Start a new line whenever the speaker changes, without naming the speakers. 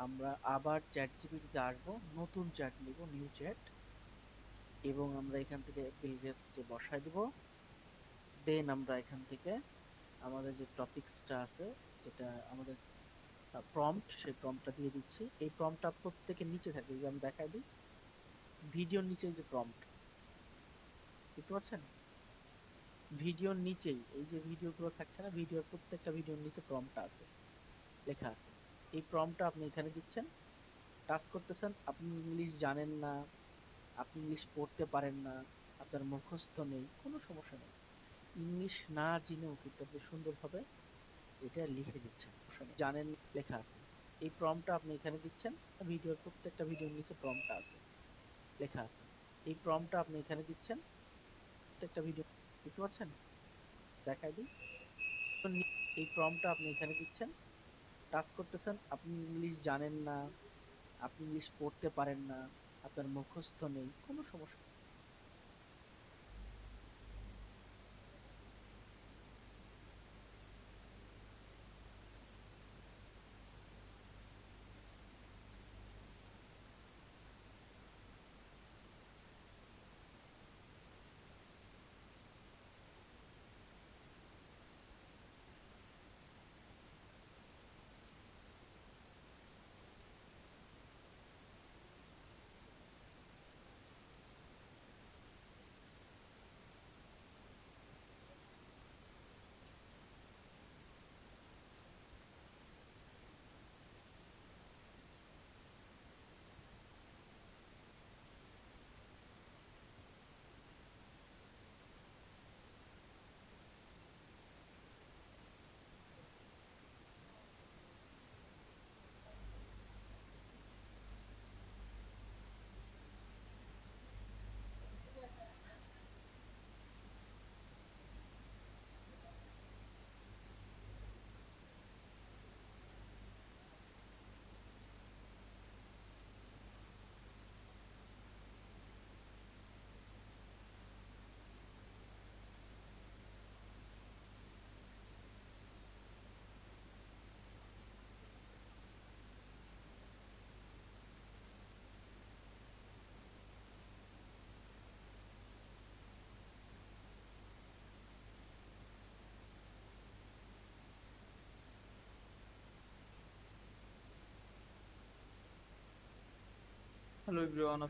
আমরা আবার চ্যাট জিপিটিতে আসবো, নতুন চ্যাট নিব, নিউ চ্যাট, এবং আমরা এখান থেকে বিল গেটসকে বসায় দিব। দেন আমরা এখান থেকে আমাদের যে টপিকসটা আছে, যেটা আমাদের প্রম্পট, সেই প্রম্পটটা দিয়ে দিচ্ছি। এই প্রম্পটটা প্রত্যেকের নিচে থাকবে, যে আমি দেখাই দিই, ভিডিওর নিচে যে প্রম্পট দেখতে পাচ্ছেন, ভিডিওর নিচেই এই যে ভিডিওগুলো থাকছে না, ভিডিওর প্রত্যেকটা ভিডিওর নিচে প্রম্পটটা আছে, লেখা আছে। এই প্রম্পটটা আপনি এখানে দিচ্ছেন, টাচ করতেছেন। আপনি ইংলিশ জানেন না, আপনি ইংলিশ পড়তে পারেন না, আপনার মুখস্থ নেই, কোনো সমস্যা নেই। ইংলিশ না জেনেও কিন্তু আপনি সুন্দরভাবে এটা লিখে দিচ্ছেন, সমস্যা নেই। জানেন, লেখা আছে। এই প্রম্পটটা আপনি এখানে দিচ্ছেন, ভিডিওর প্রত্যেকটা ভিডিওর নিচে প্রম্পটটা আছে, লেখা আছে। এই প্রম্পটটা আপনি এখানে দিচ্ছেন, প্রত্যেকটা ভিডিও দেখতে পাচ্ছেন, দেখাই দিই। এই প্রম্পটটা আপনি এখানে দিচ্ছেন, টাচ করতেছেন। আপনি ইংলিশ জানেন না, আপনি ইংলিশ পড়তে পারেন না, আপনার মুখস্থ নেই, কোনো সমস্যা নেই।
Hello everyone,